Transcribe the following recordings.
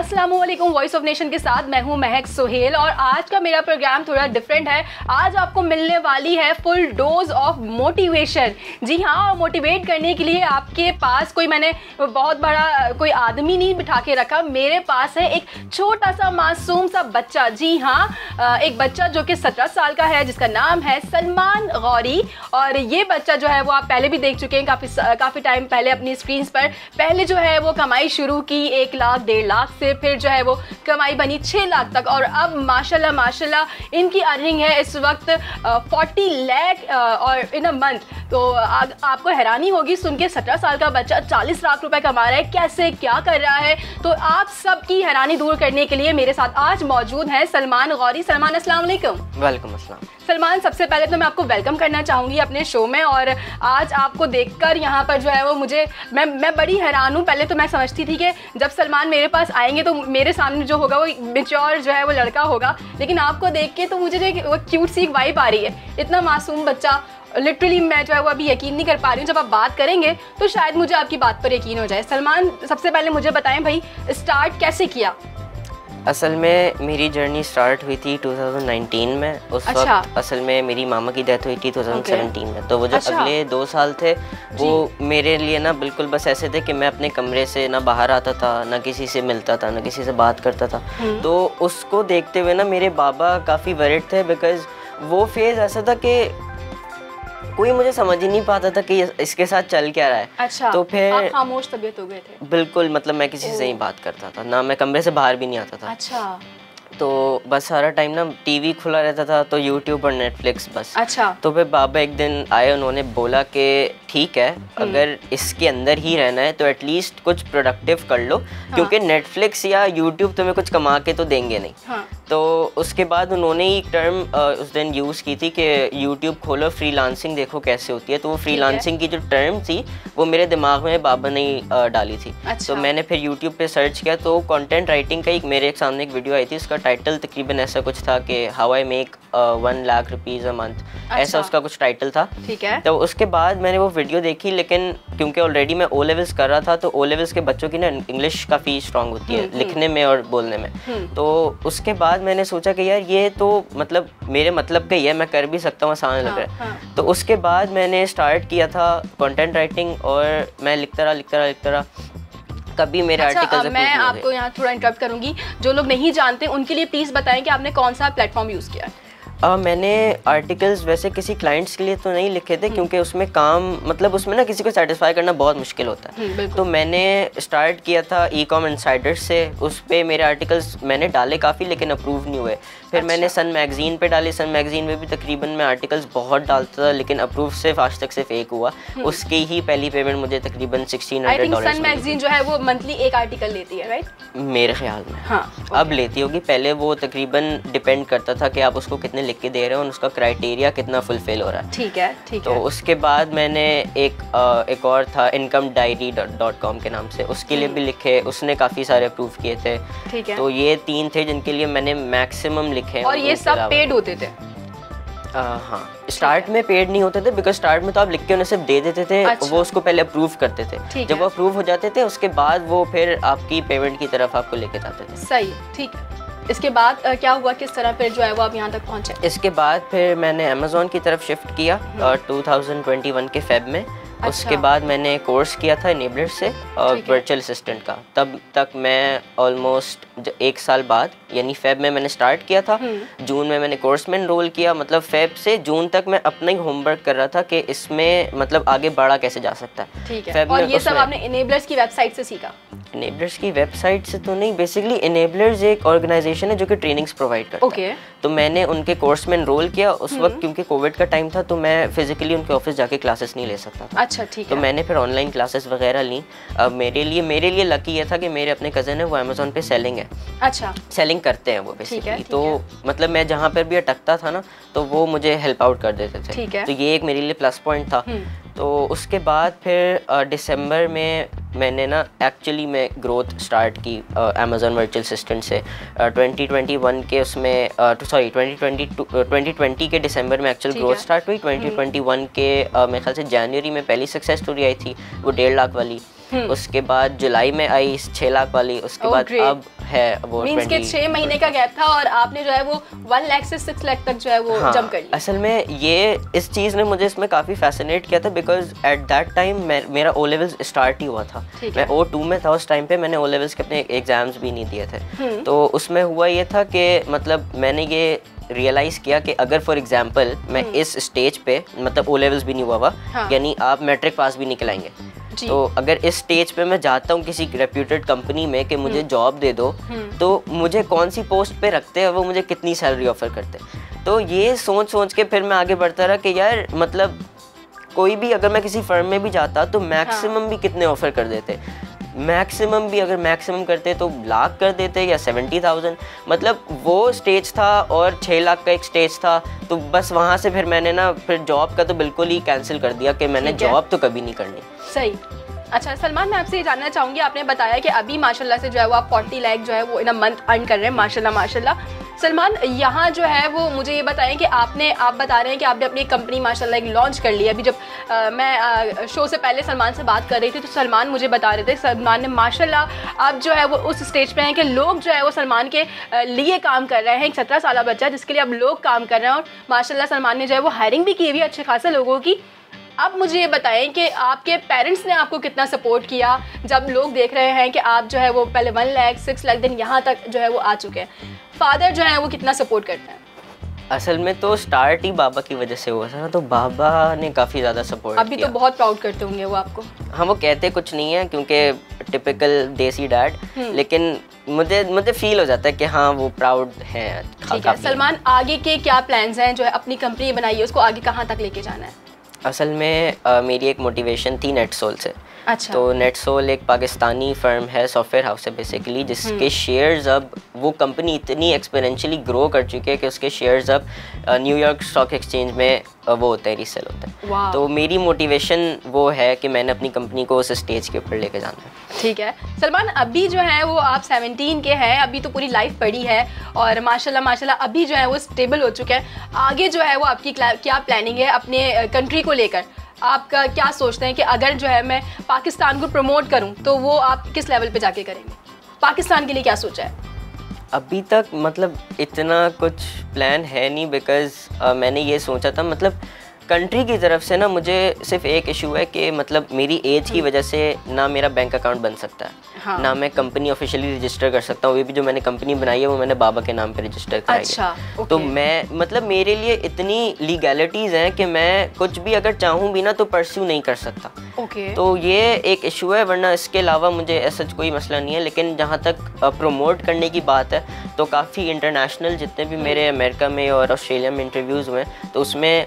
अस्सलाम वालेकुम। Voice of nation के साथ मैं हूं महक सुहेल और आज का मेरा प्रोग्राम थोड़ा डिफरेंट है। आज आपको मिलने वाली है फुल डोज ऑफ मोटिवेशन। जी हाँ, और मोटिवेट करने के लिए आपके पास कोई मैंने बहुत बड़ा कोई आदमी नहीं बिठा के रखा। मेरे पास है एक छोटा सा मासूम सा बच्चा। जी हाँ, एक बच्चा जो कि 17 साल का है, जिसका नाम है सलमान गौरी। और ये बच्चा जो है वो आप पहले भी देख चुके हैं काफ़ी टाइम पहले अपनी स्क्रीन पर। पहले जो है वो कमाई शुरू की 1 लाख 1.5 लाख से, फिर जो है वो कमाई बनी 6 लाख तक और अब माशाल्लाह इनकी अर्निंग है इस वक्त 40 लाख और इन अ मंथ। तो आपको हैरानी होगी सुन के 17 साल का बच्चा 40 लाख रुपए कमा रहा है, कैसे क्या कर रहा है। तो आप सबकी हैरानी दूर करने के लिए मेरे साथ आज मौजूद हैं सलमान गौरी। सलमान अस्सलाम वालेकुम। वालेकुम अस्सलाम। सलमान, सबसे पहले तो मैं आपको वेलकम करना चाहूँगी अपने शो में। और आज आपको देखकर यहाँ पर जो है वो मैं बड़ी हैरान हूँ। पहले तो मैं समझती थी कि जब सलमान मेरे पास आएंगे तो मेरे सामने जो होगा वो मैच्योर जो है वो लड़का होगा, लेकिन आपको देख के तो मुझे वो क्यूट सी वाइब आ रही है। इतना मासूम बच्चा, लिटरली मैं जो है वो अभी यकीन नहीं कर पा रही हूँ। जब आप बात करेंगे तो शायद मुझे आपकी बात पर यकीन हो जाए। सलमान, सबसे पहले मुझे बताएं भाई, स्टार्ट कैसे किया? असल में मेरी जर्नी स्टार्ट हुई थी 2019 में। उस वक्त असल में मेरी मामा की डेथ हुई थी 2017 में। तो वो जो अगले 2 साल थे वो मेरे लिए ना बिल्कुल बस ऐसे थे कि मैं अपने कमरे से ना बाहर आता था, ना किसी से मिलता था, ना किसी से बात करता था। तो उसको देखते हुए ना मेरे बाबा काफ़ी वरिड थे, बिकॉज़ वो फेज़ ऐसा था कि कोई मुझे समझ ही नहीं पाता था कि इसके साथ चल क्या रहा है। अच्छा, तो फिर आप खामोश तबीयत हो गए थे? बिल्कुल, मतलब मैं किसी से ही बात करता था ना, मैं कमरे से बाहर भी नहीं आता था। अच्छा। तो बस सारा टाइम ना टीवी खुला रहता था, तो यूट्यूब और नेटफ्लिक्स बस। अच्छा। तो फिर बाबा एक दिन आए, उन्होंने बोला कि ठीक है, अगर इसके अंदर ही रहना है तो एटलीस्ट कुछ प्रोडक्टिव कर लो, क्योंकि नेटफ्लिक्स या यूट्यूब तुम्हें कुछ कमा के तो देंगे नहीं। हाँ। तो उसके बाद उन्होंने एक टर्म उस दिन यूज़ की थी कि यूट्यूब खोलो, फ्रीलांसिंग देखो कैसे होती है। तो वो फ्रीलांसिंग की जो टर्म थी वो मेरे दिमाग में बाबा ने डाली थी। अच्छा। तो मैंने फिर यूट्यूब पे सर्च किया तो कंटेंट राइटिंग का मेरे सामने एक वीडियो आई थी। उसका टाइटल तकरीबन ऐसा कुछ था कि how I make 1 lakh rupees a month. ऐसा उसका कुछ टाइटल था। ठीक है। तो उसके बाद मैंने वो वीडियो देखी, लेकिन क्योंकि ऑलरेडी मैं O लेवल्स कर रहा था, तो O लेवल्स के बच्चों की ना इंग्लिश काफ़ी स्ट्रांग होती है लिखने में और बोलने में। तो उसके बाद मैंने सोचा कि यार ये तो मतलब मेरे मतलब का ही है, मैं कर भी सकता हूँ, आसान लग रहा है। तो उसके बाद मैंने स्टार्ट किया था कंटेंट राइटिंग और मैं लिखता रहा। कभी मेरे आर्टिकल्स मैं आपको यहाँ थोड़ा इंटरप्ट करूँगी। जो लोग नहीं जानते उनके लिए प्लीज़ बताएं कि आपने कौन सा प्लेटफॉर्म यूज़ किया है। मैंने आर्टिकल्स वैसे किसी क्लाइंट्स के लिए तो नहीं लिखे थे, क्योंकि उसमें काम मतलब उसमें ना किसी को सेटिस्फाई करना बहुत मुश्किल होता है। तो मैंने स्टार्ट किया था ई-कॉम इनसाइडर से। उस पे मेरे आर्टिकल्स मैंने डाले काफ़ी, लेकिन अप्रूव नहीं हुए। फिर मैंने सन मैगज़ीन पे डाले। सन मैगज़ीन में भी तकरीबन मैं आर्टिकल्स बहुत डालता था, लेकिन अप्रूव सिर्फ आज तक सिर्फ एक हुआ। उसकी ही पहली पेमेंट मुझे तकरीबन $1600। सन मैगज़ीन जो है वो मंथली एक आर्टिकल लेती है, राइट? मेरे ख्याल में हाँ, अब लेती होगी। पहले वो तकरीबन डिपेंड करता था कि आप उसको कितने लिख के दे रहे हो और उसका क्राइटेरिया कितना फुलफिल हो रहा है। ठीक है। तो उसके बाद मैंने एक और था incomeDiary.com के नाम से, उसके लिए भी लिखे। उसने काफ़ी सारे अप्रूव किए थे। ठीक है। तो ये 3 थे जिनके लिए मैंने मैक्सिमम लिखे। और ये सब पेड होते थे? हाँ, स्टार्ट में पेड नहीं होते थे, बिकॉज स्टार्ट में तो आप लिख के उन्हें सिर्फ दे देते थे। अच्छा। वो उसको पहले अप्रूव करते थे। जब वो अप्रूव हो जाते थे उसके बाद वो फिर आपकी पेमेंट की तरफ आपको लेके जाते थे। सही, ठीक है। इसके बाद क्या हुआ, किस तरह फिर जो है वो आप यहाँ तक पहुँचे? इसके बाद फिर मैंने अमेज़ॉन की तरफ शिफ्ट किया 2021 के फेब में। अच्छा। उसके बाद मैंने कोर्स किया था इनेबलर से वर्चुअल असिस्टेंट का। तब तक मैं ऑलमोस्ट 1 साल बाद, यानी फेब में मैंने स्टार्ट किया था, जून में मैंने कोर्स में एनरोल किया। मतलब फेब से जून तक मैं अपना ही होमवर्क कर रहा था कि इसमें मतलब आगे बढ़ा कैसे जा सकता है। ठीक है। और ये सब आपने इनेबलर्स की वेबसाइट से सीखा? इनेबलर्स की वेबसाइट से तो नहीं, बेसिकली इनेबलर्स एक ऑर्गेनाइजेशन है जो कि ट्रेनिंग्स प्रोवाइड करता है। तो मैंने उनके कोर्स में एनरोल किया। उस वक्त क्योंकि कोविड का टाइम था तो मैं फिजिकली उनके ऑफिस जाके क्लासेस नहीं ले सकता था। अच्छा, ठीक है। तो मैंने फिर ऑनलाइन क्लासेस वगैरह ली। अब मेरे लिए लकी ये था कि मेरे अपने कज़न है, वो अमेज़ॉन पे सेलिंग है। अच्छा। सेलिंग करते हैं वो बेसिकली। तो मतलब मैं जहाँ पर भी अटकता था ना तो वो मुझे हेल्प आउट कर देते थे। ठीक है। तो ये एक मेरे लिए प्लस पॉइंट था। तो उसके बाद फिर दिसंबर में मैंने ना एक्चुअली मैं ग्रोथ स्टार्ट की अमेज़ॉन वर्चुअल असिस्टेंट से 2021 के उसमें 2020 के दिसंबर में एक्चुअल ग्रोथ स्टार्ट हुई। 2021 के मेरे ख्याल से जनवरी में पहली सक्सेस स्टोरी आई थी, वो 1.5 लाख वाली। उसके बाद जुलाई में आई 6 लाख वाली, उसके बाद अब है वो मींस के 6 महीने का गैप था और आपने जो है वो 1 लाख से 6 लाख तक जो है वो जंप कर लिया। असल में ये इस चीज़ ने मुझे इसमें काफ़ी फैसिनेट किया था बिकॉज एट दैट टाइम मेरा ओ लेवल्स स्टार्ट ही हुआ था। मैं O2 में था उस टाइम पे, मैंने ओ लेवल्स के अपने एग्जाम्स भी नहीं दिए थे। तो उसमें हुआ ये था कि मतलब मैंने ये रियलाइज़ किया कि अगर फॉर एग्जांपल मैं इस स्टेज पे, मतलब ओ लेवल्स भी नहीं हुआ हुआ, यानी आप मैट्रिक पास भी नहीं कराएंगे, तो अगर इस स्टेज पे मैं जाता हूँ किसी रेप्यूटेड कंपनी में कि मुझे जॉब दे दो, तो मुझे कौन सी पोस्ट पे रखते हैं, वो मुझे कितनी सैलरी ऑफर करते हैं। तो ये सोच के फिर मैं आगे बढ़ता रहा कि यार मतलब कोई भी अगर मैं किसी फर्म में भी जाता तो मैक्सिमम भी कितने ऑफर कर देते, मैक्सिमम भी अगर मैक्सिमम करते तो लाख कर देते या 70,000, मतलब वो स्टेज था और 6 लाख का एक स्टेज था। तो बस वहाँ से फिर मैंने ना फिर जॉब का तो बिल्कुल ही कैंसिल कर दिया कि मैंने जॉब तो कभी नहीं करनी। सही। अच्छा सलमान, मैं आपसे ये जानना चाहूँगी, आपने बताया कि अभी माशाल्लाह से जो है वो आप 40 लाख जो है वो इन अ मंथ अर्न कर रहे हैं, माशाल्लाह माशाल्लाह। सलमान, यहाँ जो है वो मुझे ये बताएं कि आप बता रहे हैं कि आपने अपनी कंपनी माशाल्लाह एक लॉन्च कर ली है। अभी जब मैं शो से पहले सलमान से बात कर रही थी तो सलमान मुझे बता रहे थे, सलमान ने माशाल्लाह अब जो है वो उस स्टेज पे हैं कि लोग जो है वो सलमान के लिए काम कर रहे हैं। एक 17 साल बच्चा जिसके लिए अब लोग काम कर रहे हैं और माशाल्लाह सलमान ने जो है वो हायरिंग भी की हुई है अच्छे खासे लोगों की। अब मुझे ये बताएं कि आपके पेरेंट्स ने आपको कितना सपोर्ट किया जब लोग देख रहे हैं कि आप जो है वो पहले 1 लाख 6 लाख दिन यहाँ तक जो है वो आ चुके हैं। फादर जो है वो कितना सपोर्ट करते हैं? असल में तो स्टार्ट ही बाबा की वजह से हुआ था ना, तो बाबा ने काफ़ी ज़्यादा सपोर्ट किया। अभी तो बहुत प्राउड करते होंगे वो आपको। हाँ, वो कहते कुछ नहीं है क्योंकि टिपिकल देसी डैड, लेकिन मुझे फील हो जाता है कि हाँ वो प्राउड है। ठीक है सलमान, आगे के क्या प्लान्स हैं? जो है अपनी कंपनी बनाई है उसको आगे कहाँ तक लेके जाना है? असल में मेरी एक मोटिवेशन थी नेटसोल से। अच्छा। तो नेटसोल एक पाकिस्तानी फर्म है, सॉफ्टवेयर हाउस है बेसिकली, जिसके शेयर्स अब वो कंपनी इतनी एक्सपोनेंशियली ग्रो कर चुकी है कि उसके शेयर्स अब न्यूयॉर्क स्टॉक एक्सचेंज में वो होते हैं, रीसेल होते हैं। तो मेरी मोटिवेशन वो है कि मैंने अपनी कंपनी को उस स्टेज के ऊपर लेके जाना है। ठीक है सलमान, अभी जो है वो आप 17 के हैं, अभी तो पूरी लाइफ पड़ी है और माशाल्लाह माशाल्लाह अभी जो है वो स्टेबल हो चुके हैं। आगे जो है वो आपकी क्या प्लानिंग है अपने कंट्री को लेकर? आपका क्या सोचते हैं कि अगर जो है मैं पाकिस्तान को प्रमोट करूं तो वो आप किस लेवल पे जाके करेंगे? पाकिस्तान के लिए क्या सोचा है? अभी तक मतलब इतना कुछ प्लान है नहीं, बिकॉज़ मैंने ये सोचा था, मतलब कंट्री की तरफ से ना मुझे सिर्फ एक इशू है कि मतलब मेरी एज की वजह से ना मेरा बैंक अकाउंट बन सकता है, हाँ। ना मैं कंपनी ऑफिशियली रजिस्टर कर सकता हूँ। ये भी जो मैंने कंपनी बनाई है वो मैंने बाबा के नाम पे रजिस्टर कराई है। अच्छा, तो मैं मतलब मेरे लिए इतनी लीगैलिटीज़ हैं कि मैं कुछ भी अगर चाहूँ भी ना तो परस्यू नहीं कर सकता। तो ये एक इशू है, वरना इसके अलावा मुझे ऐसा कोई मसला नहीं है। लेकिन जहाँ तक प्रमोट करने की बात है तो काफ़ी इंटरनेशनल जितने भी मेरे अमेरिका में और ऑस्ट्रेलिया में इंटरव्यूज़ हुए तो उसमें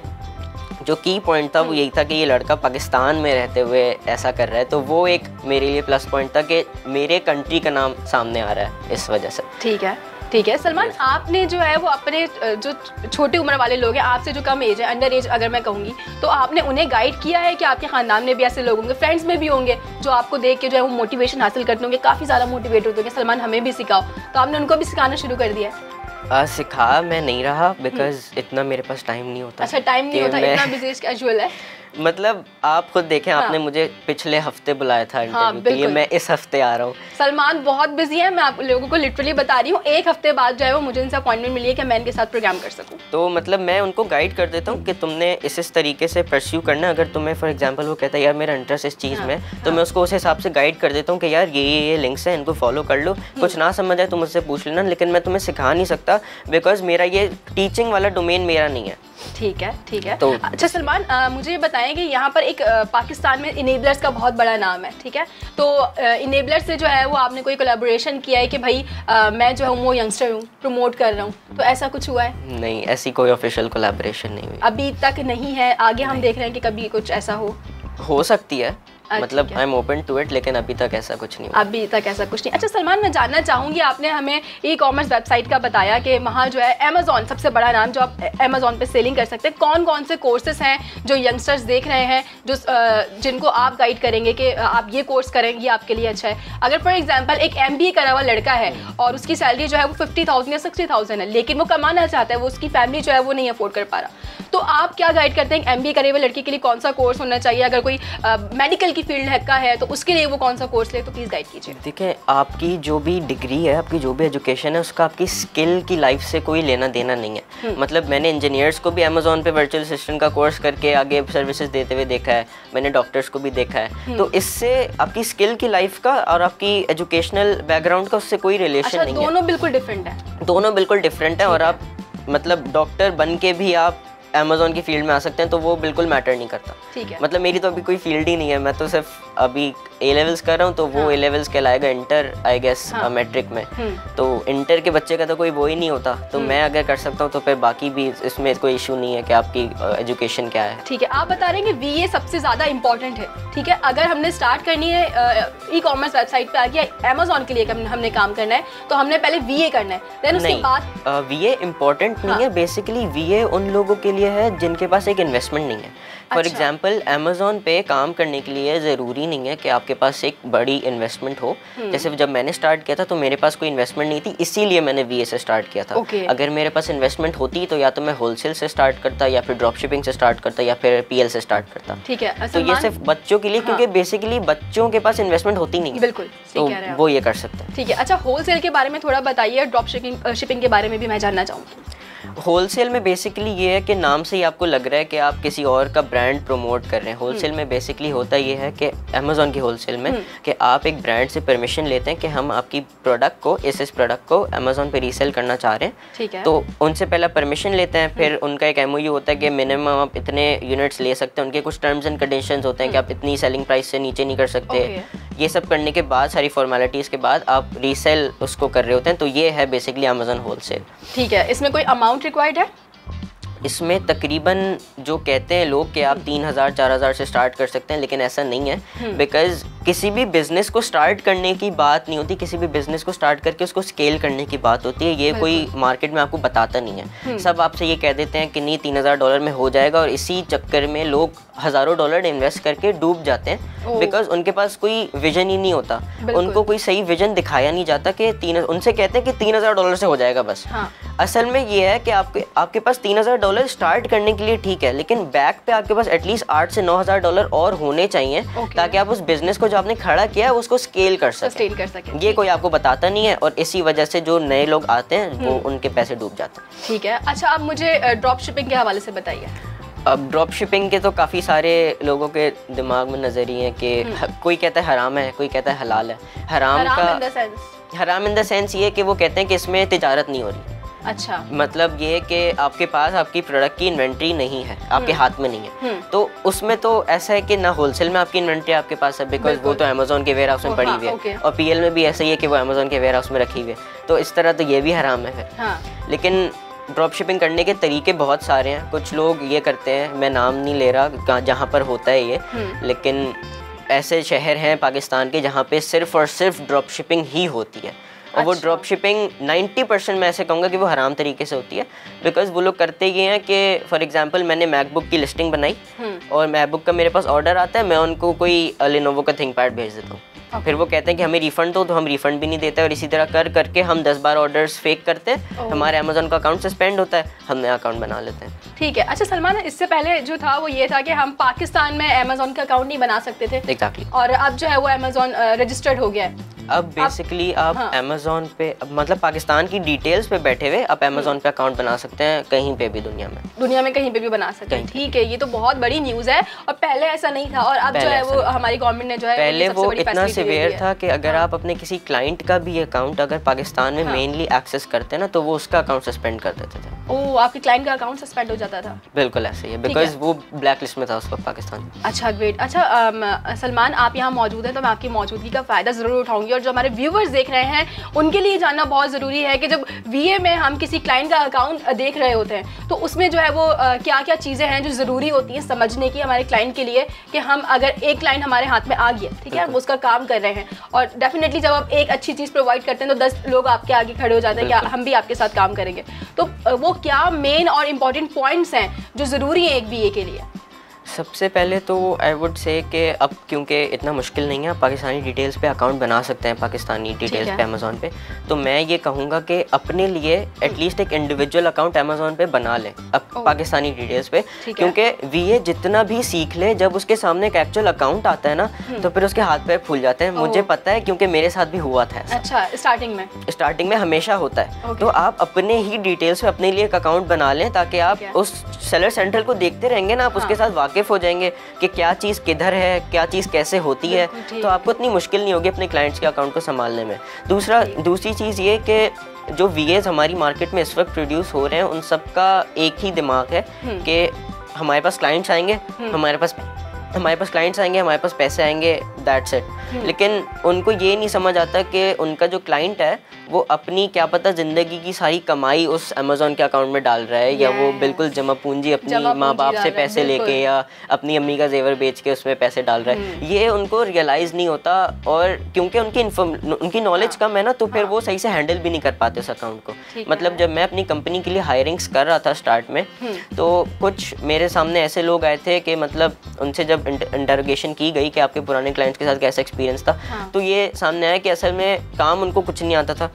जो की पॉइंट था वो यही था कि ये लड़का पाकिस्तान में रहते हुए ऐसा कर रहा है। तो वो एक मेरे लिए प्लस पॉइंट था कि मेरे कंट्री का नाम सामने आ रहा है इस वजह से। ठीक है सलमान, आपने जो है वो अपने जो छोटी उम्र वाले लोग हैं, आपसे जो कम एज है, अंडर एज अगर मैं कहूँगी, तो आपने उन्हें गाइड किया है कि आपके ख़ानदान में भी ऐसे लोग होंगे, फ्रेंड्स में भी होंगे जो आपको देख के जो है वो मोटिवेशन हासिल करते होंगे, काफ़ी ज़्यादा मोटिवेट होते होंगे, सलमान हमें भी सिखाओ, तो आपने उनको भी सिखाना शुरू कर दिया है? सिखा मैं नहीं रहा बिकॉज इतना मेरे पास टाइम नहीं होता। अच्छा, टाइम नहीं होता, इतना बिजी कैजुअल है। मतलब आप खुद देखें, हाँ। आपने मुझे पिछले हफ्ते बुलाया था इंटरव्यू के लिए, मैं इस हफ्ते आ रहा हूँ। सलमान बहुत बिजी है, मैं आप लोगों को लिटरली बता रही हूँ, 1 हफ्ते बाद जो है वो मुझे इनसे अपॉइंटमेंट मिली है कि मैं इनके साथ प्रोग्राम कर सकूँ। तो मतलब मैं उनको गाइड कर देता हूँ कि तुमने इस तरीके से परस्यू करना है। अगर तुम्हें फॉर एग्जाम्पल वो कहता है यार मेरा इंटरेस्ट इस चीज़ में, तो मैं उसको उस हिसाब से गाइड कर देता हूँ कि यार ये लिंक्स हैं, इनको फॉलो कर लो, कुछ ना समझ आए तो मुझसे पूछ लेना, लेकिन मैं तुम्हें सिखा नहीं सकता बिकॉज मेरा ये टीचिंग वाला डोमेन मेरा नहीं है। ठीक है। तो अच्छा सलमान, मुझे ये बताएं कि यहाँ पर एक पाकिस्तान में इनेबलर्स का बहुत बड़ा नाम है, ठीक है? तो इनेबलर्स से जो है वो आपने कोई कोलैबोरेशन किया है कि भाई मैं जो हूँ वो यंगस्टर हूँ, प्रमोट कर रहा हूँ, तो ऐसा कुछ हुआ है? नहीं, ऐसी कोई ऑफिशियल कोलैबोरेशन नहीं हुई अभी तक नहीं है। आगे हम देख रहे हैं कि कभी कुछ ऐसा हो सकती है, मतलब I am open to it, लेकिन अभी तक ऐसा कुछ नहीं हुआ। अभी तक ऐसा कुछ नहीं। अच्छा सलमान, मैं जानना चाहूँगी, आपने हमें ई-कॉमर्स वेबसाइट का बताया कि वहाँ जो है अमेज़ॉन सबसे बड़ा नाम, जो आप अमेज़ॉन पे सेलिंग कर सकते हैं। कौन से कोर्सेज हैं जो यंगस्टर्स देख रहे हैं, जो जिनको आप गाइड करेंगे कि आप ये कोर्स करेंगे, आपके लिए अच्छा है? अगर फॉर एग्जाम्पल एक MBA करा हुआ लड़का है और उसकी सैलरी जो है वो 50,000 या 60,000 है, लेकिन वो कमाना चाहता है, वो उसकी फैमिली जो है वो नहीं अफोर्ड कर पा रहा, तो आप क्या गाइड करते हैं? MBA करे हुए लड़के के लिए कौन सा कोर्स होना चाहिए? अगर कोई मेडिकल की फील्ड का है तो उसके लिए वो कौन सा कोर्स ले, तो प्लीज़ गाइड कीजिए। देखिए, आपकी जो भी डिग्री है, आपकी जो भी एजुकेशन है, उसका आपकी स्किल की लाइफ से कोई लेना देना नहीं है। मतलब मैंने इंजीनियर्स को भी अमेजोन पे वर्चुअल असिस्टेंट का कोर्स करके आगे सर्विसेज देते हुए देखा है, मैंने डॉक्टर्स को भी देखा है। तो इससे आपकी स्किल की लाइफ का और आपकी एजुकेशनल बैकग्राउंड का उससे कोई रिलेशन नहीं है। दोनों बिल्कुल डिफरेंट है, दोनों बिल्कुल डिफरेंट है। और आप मतलब डॉक्टर बन के भी आप अमेजोन की फील्ड में आ सकते हैं, तो वो बिल्कुल मैटर नहीं करता। ठीक है। मतलब मेरी तो अभी कोई फील्ड ही नहीं है, मैं तो सिर्फ अभी ए लेवल्स कर रहा हूँ, तो वो ए लेवल्स कहलाएगा इंटर, आई गेस मैट्रिक में। तो इंटर के बच्चे का तो कोई वो ही नहीं होता, तो मैं अगर कर सकता हूँ तो फिर बाकी भी इसमें कोई इशू नहीं है कि आपकी एजुकेशन क्या है। ठीक है, आप बता रहे हैं कि VA सबसे ज़्यादा इंपॉर्टेंट है। ठीक है, अगर हमने स्टार्ट करनी है ई-कॉमर्स वेबसाइट पे आके अमेजोन के लिए हमने काम करना है, तो हमने पहले VA करना है, देन उसके बाद VA इम्पोर्टेंट नहीं है। बेसिकली VA उन लोगों के लिए है जिनके पास एक इन्वेस्टमेंट नहीं है। फॉर एग्जाम्पल, अमेजोन पे काम करने के लिए ज़रूरी नहीं है कि आपके पास एक बड़ी इन्वेस्टमेंट हो। जैसे जब मैंने स्टार्ट किया था तो मेरे पास कोई इन्वेस्टमेंट नहीं थी, इसीलिए मैंने VA से स्टार्ट किया था। अगर मेरे पास इन्वेस्टमेंट होती तो या तो मैं होलसेल से स्टार्ट करता, या फिर ड्रॉप शिपिंग से स्टार्ट करता, या फिर PL से स्टार्ट करता। ठीक है, तो ये सिर्फ बच्चों के लिए, क्योंकि बेसिकली बच्चों के पास इन्वेस्टमेंट होती नहीं है। बिल्कुल, तो वो ये कर सकते हैं। ठीक है, अच्छा होलसेल के बारे में थोड़ा बताइए, ड्रॉप शिपिंग के बारे में भी मैं जानना चाहूँगी। होलसेल में बेसिकली ये है कि नाम से ही आपको लग रहा है कि आप किसी और का ब्रांड प्रमोट कर रहे हैं। होलसेल में बेसिकली होता ये है कि अमेजोन की होलसेल में कि आप एक ब्रांड से परमिशन लेते हैं कि हम आपकी प्रोडक्ट को, इस प्रोडक्ट को अमेजोन पे रीसेल करना चाह रहे हैं। ठीक है। तो उनसे पहले परमिशन लेते हैं, फिर उनका एक MOU होता है कि मिनिमम आप इतने यूनिट्स ले सकते हैं, उनके कुछ टर्म्स एंड कंडीशंस होते हैं कि आप इतनी सेलिंग प्राइस से नीचे नहीं कर सकते। ये सब करने के बाद, सारी फॉर्मेलिटीज़ के बाद आप रीसेल उसको कर रहे होते हैं। तो ये है बेसिकली अमेजोन होलसेल। ठीक है, इसमें कोई अमाउंट रिक्वायर्ड है? इसमें तकरीबन जो कहते हैं लोग कि आप 3,000-4,000 से स्टार्ट कर सकते हैं, लेकिन ऐसा नहीं है। बिकॉज किसी भी बिज़नेस को स्टार्ट करने की बात नहीं होती, किसी भी बिज़नेस को स्टार्ट करके उसको स्केल करने की बात होती है। ये कोई मार्केट में आपको बताता नहीं है। सब आपसे ये कह देते हैं कि नहीं $3,000 में हो जाएगा, और इसी चक्कर में लोग हज़ारों डॉलर इन्वेस्ट करके डूब जाते हैं। बिकॉज उनके पास कोई विजन ही नहीं होता, उनको कोई सही विजन दिखाया नहीं जाता कि उनसे कहते हैं कि $3,000 से हो जाएगा बस। असल में ये है कि आपके पास $3,000 स्टार्ट करने के लिए ठीक है, लेकिन बैक पे आपके पास एटलीस्ट $8,000 से $9,000 और होने चाहिए, ताकि आप उस बिजनेस को जो आपने खड़ा किया है उसको स्केल कर सकें। ये कोई आपको बताता नहीं है, और इसी वजह से जो नए लोग आते हैं वो उनके पैसे डूब जाते हैं। ठीक है, अच्छा आप मुझे ड्रॉप शिपिंग के हवाले से बताइए। अब ड्रॉप शिपिंग के तो काफ़ी सारे लोगों के दिमाग में नज़रिए हैं कि कोई कहता है हराम है, कोई कहता है हलाल है। हराम इन द सेंस ये कि वो कहते हैं कि इसमें तिजारत नहीं हो रही। अच्छा, मतलब ये कि आपके पास आपकी प्रोडक्ट की इन्वेंट्री नहीं है, आपके हाथ में नहीं है। तो उसमें तो ऐसा है कि ना होलसेल में आपकी इन्वेंट्री आपके पास है, बिकॉज वो तो अमेजोन के वेयर हाउस में पड़ी हुई है, और PL में भी ऐसा ही है कि वो अमेजोन के वेयर हाउस में रखी हुई है। तो इस तरह तो ये भी हराम है फिर। लेकिन ड्रॉप शिपिंग करने के तरीके बहुत सारे हैं। कुछ लोग ये करते हैं, मैं नाम नहीं ले रहा जहाँ पर होता है ये, लेकिन ऐसे शहर हैं पाकिस्तान के जहाँ पे सिर्फ और सिर्फ ड्रॉप शिपिंग ही होती है। और वो ड्रॉप शिपिंग 90% मैं ऐसे कहूँगा कि वो हराम तरीके से होती है। बिकॉज वो लोग करते ये हैं कि फॉर एग्जांपल मैंने मैकबुक की लिस्टिंग बनाई, और मैकबुक का मेरे पास ऑर्डर आता है, मैं उनको कोई लेनोवो का थिंकपैड भेज देता हूँ। फिर वो कहते हैं कि हमें रिफंड दो, तो हम रिफंड भी नहीं देते, और इसी तरह कर करके हम 10-12 ऑर्डर्स फेक करते हैं। हमारे अमेजोन का अकाउंट सस्पेंड होता है, हम नया अकाउंट बना लेते हैं। ठीक है, अच्छा सलमान, इससे पहले जो था वो ये था कि हम पाकिस्तान में अमेजोन का अकाउंट नहीं बना सकते थे। एग्जैक्टली। और अब जो है वो अमेजोन रजिस्टर्ड हो गया है। अब बेसिकली आप अमेजोन पे, मतलब पाकिस्तान की डिटेल्स पे बैठे हुए आप अमेजोन पे अकाउंट बना सकते हैं, कहीं पे भी दुनिया में कहीं पे भी बना सकते हैं। ठीक है, ये तो बहुत बड़ी न्यूज़ है, और पहले ऐसा नहीं था। और अब जो है वो हमारी गवर्नमेंट ने जो है, पहले वो इतना सीवियर था कि अगर आप अपने किसी क्लाइंट का भी अकाउंट अगर पाकिस्तान में मेनली एक्सेस करते हैं ना, तो वो उसका अकाउंट सस्पेंड कर देते थे। ओह, आपके क्लाइंट का अकाउंट सस्पेंड हो जाता था? बिल्कुल ऐसे ही है, बिकॉज वो ब्लैक लिस्ट में था उस वक्त पाकिस्तान। अच्छा, ग्रेट। अच्छा सलमान, आप यहाँ मौजूद हैं, तो मैं आपकी मौजूदगी का फ़ायदा ज़रूर उठाऊंगी, और जो हमारे व्यूवर्स देख रहे हैं उनके लिए जानना बहुत ज़रूरी है कि जब VA में हम किसी क्लाइंट का अकाउंट देख रहे होते हैं, तो उसमें जो है वो क्या क्या चीज़ें हैं जो ज़रूरी होती हैं समझने की हमारे क्लाइंट के लिए, कि हम अगर एक क्लाइंट हमारे हाथ में आ गया, ठीक है, हम उसका काम कर रहे हैं, और डेफिनेटली जब आप एक अच्छी चीज़ प्रोवाइड करते हैं तो 10 लोग आपके आगे खड़े हो जाते हैं कि हम भी आपके साथ काम करेंगे। तो वो क्या मेन और इम्पॉर्टेंट पॉइंट्स हैं जो ज़रूरी हैं एक VA के लिए? सबसे पहले तो आई वुड से कि अब क्योंकि इतना मुश्किल नहीं है, आप पाकिस्तानी डिटेल्स पे अकाउंट बना सकते हैं, पाकिस्तानी डिटेल्स पे अमेज़ॉन पे। तो मैं ये कहूँगा कि अपने लिए एटलीस्ट एक इंडिविजुअल अकाउंट अमेज़ॉन पे बना लें पाकिस्तानी डिटेल्स पे, क्योंकि वीए जितना भी सीख ले, जब उसके सामने एक एक्चुअल अकाउंट आता है ना तो फिर उसके हाथ पैर फूल जाते हैं। मुझे पता है क्योंकि मेरे साथ भी हुआ था। अच्छा, स्टार्टिंग में हमेशा होता है। तो आप अपने ही डिटेल्स पे अपने लिए एक अकाउंट बना लें, ताकि आप उस सेलर सेंट्रल को देखते रहेंगे ना, आप उसके साथ वाकिफ हो जाएंगे कि क्या चीज़ किधर है, क्या चीज़ कैसे होती है। तो आपको इतनी मुश्किल नहीं होगी अपने क्लाइंट्स के अकाउंट को संभालने में। दूसरी चीज़ ये कि जो वीएज हमारी मार्केट में इस वक्त प्रोड्यूस हो रहे हैं, उन सब का एक ही दिमाग है कि हमारे पास क्लाइंट्स आएंगे, हमारे पास क्लाइंट्स आएंगे, हमारे पास पैसे आएंगे, दैट्स इट। लेकिन उनको ये नहीं समझ आता कि उनका जो क्लाइंट है वो अपनी क्या पता ज़िंदगी की सारी कमाई उस अमेज़ॉन के अकाउंट में डाल रहा है, या वो बिल्कुल जमा पूंजी अपनी माँ बाप से पैसे लेके या अपनी अम्मी का जेवर बेच के उसमें पैसे डाल रहा है। ये उनको रियलाइज़ नहीं होता, और क्योंकि उनकी नॉलेज कम है ना, तो फिर वो सही से हैंडल भी नहीं कर पाते उस अकाउंट को। मतलब जब मैं अपनी कंपनी के लिए हायरिंग्स कर रहा था स्टार्ट में, तो कुछ मेरे सामने ऐसे लोग आए थे कि मतलब उनसे जब इंटरोगेशन की गई कि आपके पुराने क्लाइंट्स के साथ कैसा एक्सपीरियंस था, तो ये सामने आया कि असल में काम उनको कुछ नहीं आता था,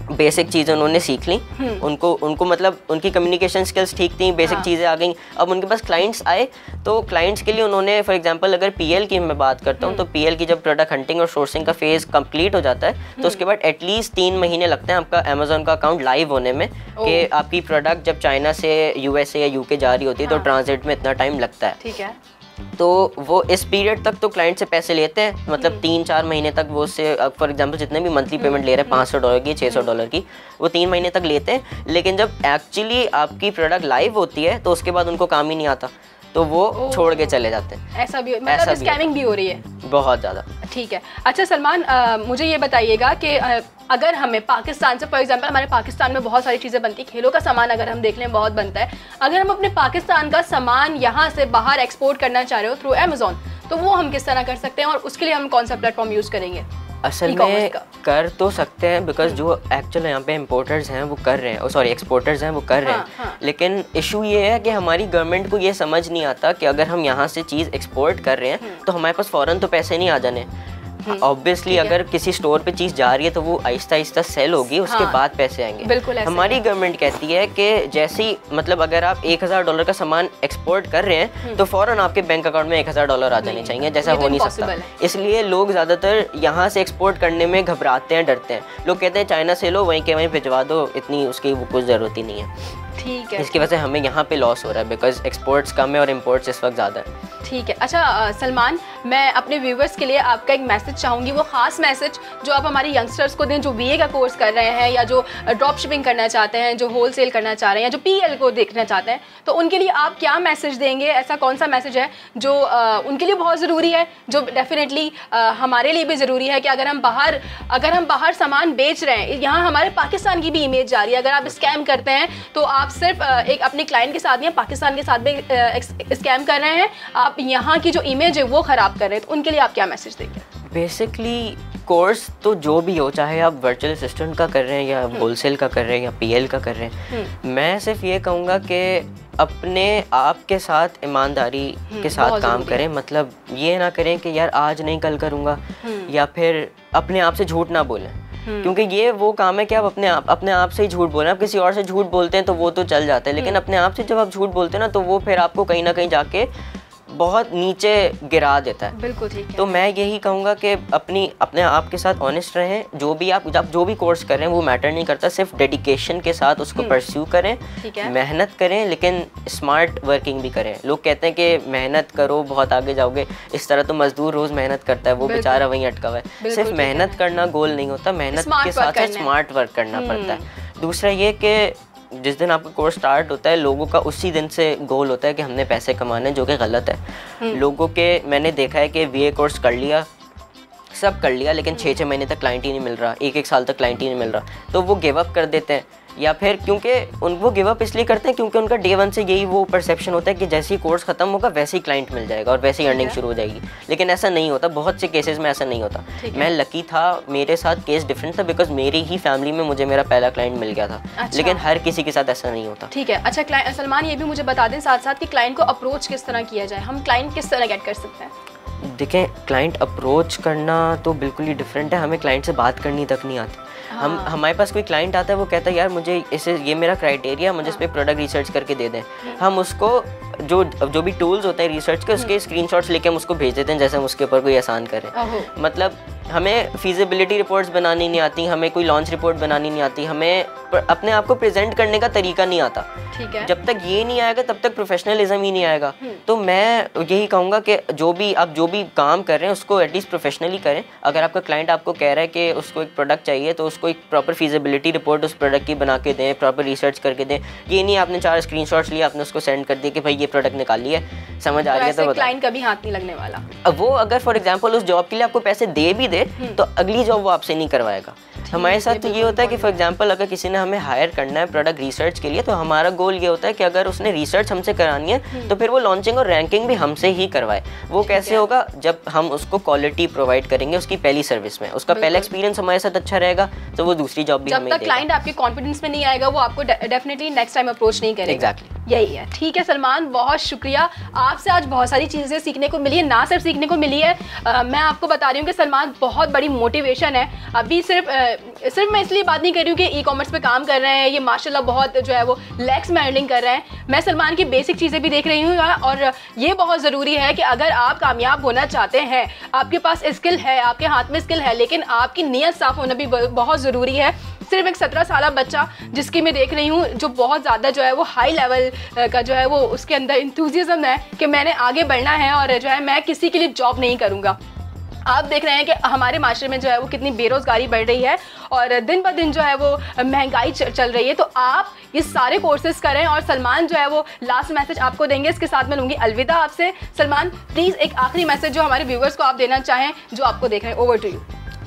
बेसिक चीज़ें उन्होंने सीख ली, उनको मतलब उनकी कम्युनिकेशन स्किल्स ठीक थी, बेसिक चीज़ें आ गई। अब उनके पास क्लाइंट्स आए, तो क्लाइंट्स के लिए उन्होंने फॉर एग्जांपल अगर पीएल की मैं बात करता हूँ, तो पीएल की जब प्रोडक्ट हंटिंग और सोर्सिंग का फेज़ कंप्लीट हो जाता है, तो उसके बाद एटलीस्ट 3 महीने लगते हैं आपका अमेज़ॉन का अकाउंट लाइव होने में, कि आपकी प्रोडक्ट जब चाइना से यूएसए या यूके जा रही होती है तो ट्रांजिट में इतना टाइम लगता है। ठीक है। तो वो इस पीरियड तक तो क्लाइंट से पैसे लेते हैं, मतलब 3-4 महीने तक वो उससे फॉर एग्जांपल जितने भी मंथली पेमेंट ले रहे हैं $500 की, $600 की, वो 3 महीने तक लेते हैं। लेकिन जब एक्चुअली आपकी प्रोडक्ट लाइव होती है तो उसके बाद उनको काम ही नहीं आता, तो वो छोड़ के चले जाते हैं। ऐसा भी मतलब स्कैमिंग भी हो रही है बहुत ज़्यादा। ठीक है। अच्छा सलमान, मुझे ये बताइएगा कि अगर हमें पाकिस्तान से फॉर एग्जांपल, हमारे पाकिस्तान में बहुत सारी चीज़ें बनती, खेलों का सामान अगर हम देख लें बहुत बनता है, अगर हम अपने पाकिस्तान का सामान यहाँ से बाहर एक्सपोर्ट करना चाह रहे हो थ्रू अमेज़ॉन, तो वो हम किस तरह कर सकते हैं और उसके लिए हम कौन सा प्लेटफॉर्म यूज़ करेंगे? असल में कर तो सकते हैं, बिकॉज जो एक्चुअल यहाँ पे इम्पोर्टर्स हैं वो कर रहे हैं, सॉरी एक्सपोर्टर्स हैं वो कर रहे हैं। लेकिन इशू ये है कि हमारी गवर्नमेंट को ये समझ नहीं आता कि अगर हम यहाँ से चीज़ एक्सपोर्ट कर रहे हैं तो हमारे पास फ़ौरन तो पैसे नहीं आ जाने। ऑब्वियसली अगर किसी स्टोर पे चीज़ जा रही है तो वो आहिस्ता आहिस्ता सेल होगी, उसके बाद पैसे आएंगे। बिल्कुल हमारी गवर्नमेंट कहती है कि जैसे ही मतलब अगर आप $1000 का सामान एक्सपोर्ट कर रहे हैं तो फ़ौरन आपके बैंक अकाउंट में $1000 आ जाने चाहिए, जैसा हो नहीं सकता। इसलिए लोग ज़्यादातर यहाँ से एक्सपोर्ट करने में घबराते हैं, डरते हैं। लोग कहते हैं चाइना से लो, वहीं के वहीं भिजवा दो, इतनी उसकी कुछ ज़रूरत ही नहीं है। ठीक है। इसकी वजह से हमें यहाँ पे लॉस हो रहा है, बिकॉज एक्सपोर्ट्स कम है और इम्पोर्ट्स इस वक्त ज़्यादा है। ठीक है। अच्छा सलमान, मैं अपने व्यूवर्स के लिए आपका एक मैसेज चाहूँगी, वो ख़ास मैसेज जो आप हमारे यंगस्टर्स को दें जो बीए का कोर्स कर रहे हैं, या जो ड्रॉप शिपिंग करना चाहते हैं, जो होलसेल करना चाह रहे हैं, या जो पीएल को देखना चाहते हैं, तो उनके लिए आप क्या मैसेज देंगे? ऐसा कौन सा मैसेज है जो उनके लिए बहुत ज़रूरी है, जो डेफिनेटली हमारे लिए भी ज़रूरी है कि अगर हम बाहर सामान बेच रहे हैं, यहाँ हमारे पाकिस्तान की भी इमेज जा रही है। अगर आप स्कैम करते हैं तो आप सिर्फ एक अपने क्लाइंट के साथ या पाकिस्तान के साथ भी स्कैम कर रहे हैं, आप यहाँ की जो इमेज है वो ख़राब कर रहे हैं, तो उनके लिए आप क्या मैसेज देंगे? बेसिकली कोर्स तो जो भी हो, चाहे आप वर्चुअल असिस्टेंट का कर रहे हैं या होलसेल का कर रहे हैं या पीएल का कर रहे हैं, मैं सिर्फ ये कहूँगा कि अपने आप के साथ ईमानदारी के साथ काम करें। मतलब ये ना करें कि यार आज नहीं कल करूँगा, या फिर अपने आप से झूठ ना बोलें, क्योंकि ये वो काम है कि आप अपने आप से ही झूठ बोलें। आप किसी और से झूठ बोलते हैं तो वो तो चल जाता है, लेकिन अपने आप से जब आप झूठ बोलते हैं ना, तो वो फिर आपको कहीं ना कहीं जाके बहुत नीचे गिरा देता है। बिल्कुल ठीक है। तो मैं यही कहूँगा कि अपने आप के साथ ऑनेस्ट रहें। जो भी कोर्स कर रहे हैं वो मैटर नहीं करता, सिर्फ डेडिकेशन के साथ उसको परस्यू करें, मेहनत करें, लेकिन स्मार्ट वर्किंग भी करें। लोग कहते हैं कि मेहनत करो बहुत आगे जाओगे, इस तरह तो मजदूर रोज़ मेहनत करता है, वो बेचारा वहीं अटका हुआ है। सिर्फ मेहनत करना गोल नहीं होता, मेहनत के साथ स्मार्ट वर्क करना पड़ता है। दूसरा ये कि जिस दिन आपका कोर्स स्टार्ट होता है, लोगों का उसी दिन से गोल होता है कि हमने पैसे कमाने, जो कि गलत है। लोगों के मैंने देखा है कि वीए कोर्स कर लिया, सब कर लिया, लेकिन 6-6 महीने तक क्लाइंट ही नहीं मिल रहा, 1-1 साल तक क्लाइंट ही नहीं मिल रहा, तो वो गिव अप कर देते हैं। या फिर क्योंकि वो गिव अप इसलिए करते हैं क्योंकि उनका डे 1 से यही वो परसेप्शन होता है कि जैसे ही कोर्स खत्म होगा वैसे ही क्लाइंट मिल जाएगा और वैसे ही अर्निंग शुरू हो जाएगी। लेकिन ऐसा नहीं होता, बहुत से केसेस में ऐसा नहीं होता। मैं लकी था, मेरे साथ केस डिफरेंट था बिकॉज मेरी ही फैमिली में मुझे मेरा पहला क्लाइंट मिल गया था। लेकिन हर किसी के साथ ऐसा नहीं होता। ठीक है, अच्छा सलमान ये भी मुझे बता दें साथ साथ कि क्लाइंट को अप्रोच किस तरह किया जाए, हम क्लाइंट किस तरह गेट कर सकते हैं? देखें, क्लाइंट अप्रोच करना तो बिल्कुल ही डिफरेंट है। हमें क्लाइंट से बात करनी तक नहीं आती। हमारे पास कोई क्लाइंट आता है, वो कहता है यार मुझे इसे ये मेरा क्राइटेरिया, मुझे इस पे प्रोडक्ट रिसर्च करके दे दें। हम उसको जो भी टूल्स होते हैं रिसर्च के, उसके स्क्रीनशॉट्स लेके हम उसको भेज देते हैं जैसे हम उसके ऊपर कोई आसान करें। मतलब हमें फिजिबिलिटी रिपोर्ट्स बनानी नहीं आती, हमें कोई लॉन्च रिपोर्ट बनानी नहीं आती, हमें अपने आप को प्रेजेंट करने का तरीका नहीं आता। ठीक है, जब तक ये नहीं आएगा तब तक प्रोफेशनलिज्म ही नहीं आएगा। तो मैं यही कहूँगा कि जो भी काम कर रहे हैं उसको एटलीस्ट प्रोफेशनली करें। अगर आपका क्लाइंट आपको कह रहा है कि उसको एक प्रोडक्ट चाहिए तो उसको एक प्रॉपर फिजिबिलिटी रिपोर्ट उस प्रोडक्ट की बना के दें, प्रॉपर रिसर्च करके दें। ये नहीं आपने 4 स्क्रीनशॉट्स लिए, आपने उसको सेंड कर दिया कि भाई ये प्रोडक्ट निकाली है, समझ आ रही है तो क्लाइंट कभी हाथ नहीं लगने वाला। अब वो अगर फॉर एग्जांपल उस जॉब के लिए आपको पैसे दे भी दे तो अगली जॉब वो आपसे नहीं करवाएगा। हमारे साथ तो ये होता है कि फॉर एग्जांपल अगर किसी ने हमें हायर करना है प्रोडक्ट रिसर्च के लिए, तो हमारा गोल ये होता है कि अगर उसने रिसर्च हमसे करानी है तो फिर वो लॉन्चिंग और रैंकिंग भी हमसे ही करवाए। वो कैसे होगा? जब हम उसको क्वालिटी प्रोवाइड करेंगे उसकी पहली सर्विस में, उसका पहला एक्सपीरियंस हमारे साथ अच्छा रहेगा तो वो दूसरी जॉब भी हमें देगा। जब तक क्लाइंट आपके कॉन्फिडेंस में नहीं आएगा वो आपको डेफिनेटली नेक्स्ट टाइम अप्रोच नहीं करेगा। एग्जैक्टली, यही है। ठीक है सलमान, बहुत शुक्रिया, आपसे आज बहुत सारी चीज़ें सीखने को मिली है। ना सिर्फ सीखने को मिली है, मैं आपको बता रही हूँ कि सलमान बहुत बड़ी मोटिवेशन है। अभी सिर्फ मैं इसलिए बात नहीं कर रही हूँ कि ई कॉमर्स पे काम कर रहे हैं, ये माशाल्लाह बहुत जो है वो लैक्स में अर्निंग कर रहे हैं। मैं सलमान की बेसिक चीज़ें भी देख रही हूँ और ये बहुत ज़रूरी है कि अगर आप कामयाब होना चाहते हैं, आपके पास स्किल है, आपके हाथ में स्किल है, लेकिन आपकी नीयत साफ़ होना भी बहुत ज़रूरी है। सिर्फ एक 17 साल बच्चा जिसकी मैं देख रही हूँ जो बहुत ज़्यादा जो है वो हाई लेवल का जो है वो उसके अंदर इंथुजियाज्म है कि मैंने आगे बढ़ना है और जो है मैं किसी के लिए जॉब नहीं करूँगा। आप देख रहे हैं कि हमारे माशरे में जो है वो कितनी बेरोज़गारी बढ़ रही है और दिन ब दिन जो है वो महंगाई चल रही है। तो आप ये सारे कोर्सेज करें और सलमान जो है वो लास्ट मैसेज आपको देंगे। इसके साथ मैं लूँगी अलविदा आपसे। सलमान प्लीज़ एक आखिरी मैसेज जो हमारे व्यूवर्स को आप देना चाहें जो आपको देख रहे हैं, ओवर टू यू।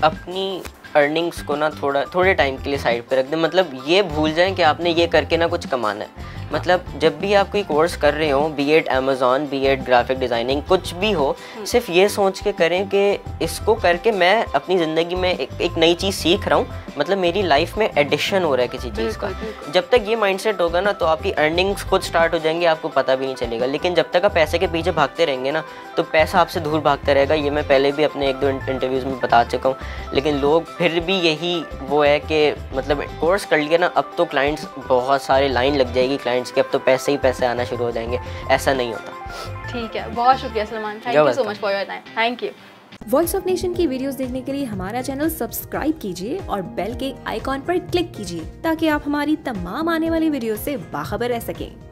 अपनी अर्निंग्स को ना थोड़े टाइम के लिए साइड पे रख दें। मतलब ये भूल जाएं कि आपने ये करके ना कुछ कमाना है। मतलब जब भी आप कोई कोर्स कर रहे हो, B Ed Amazon, B Ed graphic designing, कुछ भी हो, सिर्फ ये सोच के करें कि इसको करके मैं अपनी ज़िंदगी में एक नई चीज़ सीख रहा हूँ, मतलब मेरी लाइफ में एडिशन हो रहा है किसी चीज़ का। जब तक ये माइंडसेट होगा ना तो आपकी अर्निंग्स खुद स्टार्ट हो जाएंगी, आपको पता भी नहीं चलेगा। लेकिन जब तक आप पैसे के पीछे भागते रहेंगे ना तो पैसा आपसे दूर भागता रहेगा। ये मैं पहले भी अपने 1-2 इंटरव्यूज़ में बता चुका हूँ। लेकिन लोग फिर भी यही वो है कि मतलब कोर्स कर लिया ना, अब तो क्लाइंट्स बहुत सारे लाइन लग जाएगी क्लाइंट्स के, अब तो पैसे ही पैसे आना शुरू हो जाएंगे। ऐसा नहीं होता। ठीक है, बहुत शुक्रिया Salman, thank you so much for your time. Thank you. Voice of nation की वीडियोस देखने के लिए हमारा चैनल सब्सक्राइब कीजिए और बेल के आइकॉन पर क्लिक कीजिए ताकि आप हमारी तमाम आने वाली वीडियो से बाखबर रह सकें।